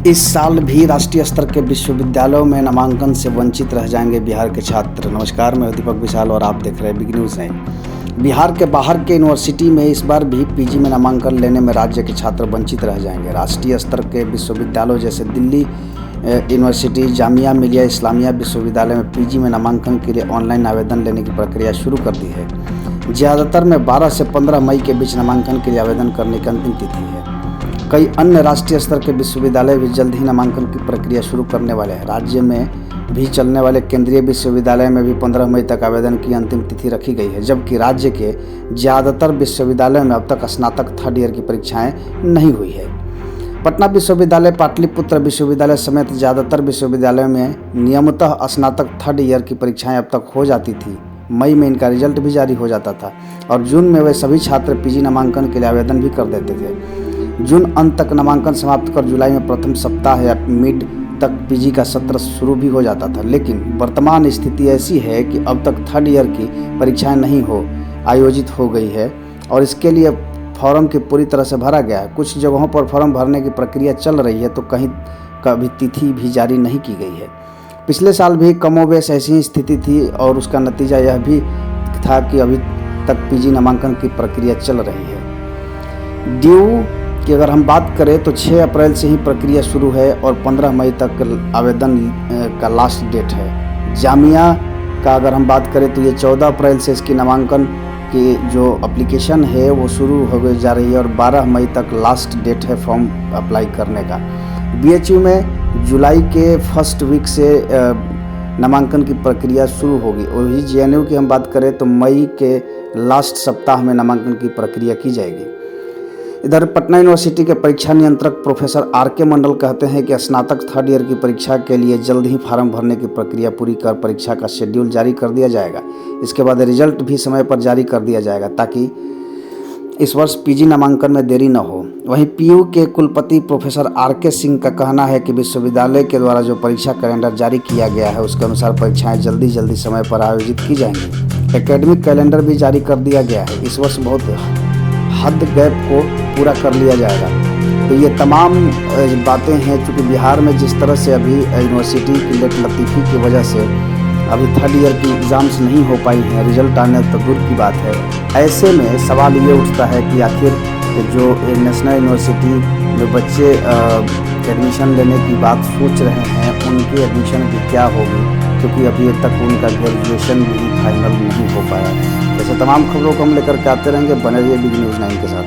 इस साल भी राष्ट्रीय स्तर के विश्वविद्यालयों में नामांकन से वंचित रह जाएंगे बिहार के छात्र। नमस्कार, मैं दीपक विशाल और आप देख रहे हैं बिग न्यूज़ 9। बिहार के बाहर के यूनिवर्सिटी में इस बार भी पीजी में नामांकन लेने में राज्य के छात्र वंचित रह जाएंगे। राष्ट्रीय स्तर के विश्वविद्यालयों जैसे दिल्ली यूनिवर्सिटी, जामिया मिलिया इस्लामिया विश्वविद्यालय में पीजी में नामांकन के लिए ऑनलाइन आवेदन लेने की प्रक्रिया शुरू कर दी है। ज़्यादातर में 12 से 15 मई के बीच नामांकन के लिए आवेदन करने की अंतिम तिथि है। कई अन्य राष्ट्रीय स्तर के विश्वविद्यालय भी जल्द ही नामांकन की प्रक्रिया शुरू करने वाले हैं। राज्य में भी चलने वाले केंद्रीय विश्वविद्यालय में भी 15 मई तक आवेदन की अंतिम तिथि रखी गई है, जबकि राज्य के ज़्यादातर विश्वविद्यालयों में अब तक स्नातक थर्ड ईयर की परीक्षाएं नहीं हुई है। पटना विश्वविद्यालय, पाटलिपुत्र विश्वविद्यालय समेत ज़्यादातर विश्वविद्यालयों में नियमितः स्नातक थर्ड ईयर की परीक्षाएं अब तक हो जाती थी। मई में इनका रिजल्ट भी जारी हो जाता था और जून में वे सभी छात्र पीजी नामांकन के लिए आवेदन भी कर देते थे। जून अंत तक नामांकन समाप्त कर जुलाई में प्रथम सप्ताह या मिड तक पीजी का सत्र शुरू भी हो जाता था। लेकिन वर्तमान स्थिति ऐसी है कि अब तक थर्ड ईयर की परीक्षाएं नहीं आयोजित हो गई है और इसके लिए फॉर्म की पूरी तरह से भरा गया है। कुछ जगहों पर फॉर्म भरने की प्रक्रिया चल रही है तो कहीं कभी तिथि भी जारी नहीं की गई है। पिछले साल भी कमोबेश ऐसी ही स्थिति थी और उसका नतीजा यह भी था कि अभी तक पीजी नामांकन की प्रक्रिया चल रही है। ड्यू की अगर हम बात करें तो 6 अप्रैल से ही प्रक्रिया शुरू है और 15 मई तक आवेदन का लास्ट डेट है। जामिया का अगर हम बात करें तो ये 14 अप्रैल से इसकी नामांकन की जो एप्लीकेशन है वो शुरू हो जा रही है और 12 मई तक लास्ट डेट है फॉर्म अप्लाई करने का। बीएचयू में जुलाई के फर्स्ट वीक से नामांकन की प्रक्रिया शुरू होगी। वही जेएनयू की हम बात करें तो मई के लास्ट सप्ताह में नामांकन की प्रक्रिया की जाएगी। इधर पटना यूनिवर्सिटी के परीक्षा नियंत्रक प्रोफेसर आर.के. मंडल कहते हैं कि स्नातक थर्ड ईयर की परीक्षा के लिए जल्द ही फार्म भरने की प्रक्रिया पूरी कर परीक्षा का शेड्यूल जारी कर दिया जाएगा। इसके बाद रिजल्ट भी समय पर जारी कर दिया जाएगा ताकि इस वर्ष पीजी नामांकन में देरी न हो। वहीं पीयू के कुलपति प्रोफेसर आर.के. सिंह का कहना है कि विश्वविद्यालय के द्वारा जो परीक्षा कैलेंडर जारी किया गया है उसके अनुसार परीक्षाएं जल्दी समय पर आयोजित की जाएंगी। एकेडमिक कैलेंडर भी जारी कर दिया गया है। इस वर्ष बहुत हद गैप को पूरा कर लिया जाएगा। तो ये तमाम बातें हैं। चूँकि बिहार में जिस तरह से अभी यूनिवर्सिटी की लेट लतीफ़ी की वजह से अभी थर्ड ईयर की एग्ज़ाम्स नहीं हो पाई हैं, रिजल्ट आने तो दूर की बात है। ऐसे में सवाल ये उठता है कि आखिर जो नेशनल यूनिवर्सिटी में बच्चे एडमिशन लेने की बात सोच रहे हैं उनकी एडमिशन की क्या होगी, क्योंकि अभी तक उनका ग्रेजुएशन भी फाइनल नहीं हो पाया। ऐसे तमाम खबरों को हम लेकर के आते रहेंगे। बने रहिए बिग न्यूज़ 9 के साथ।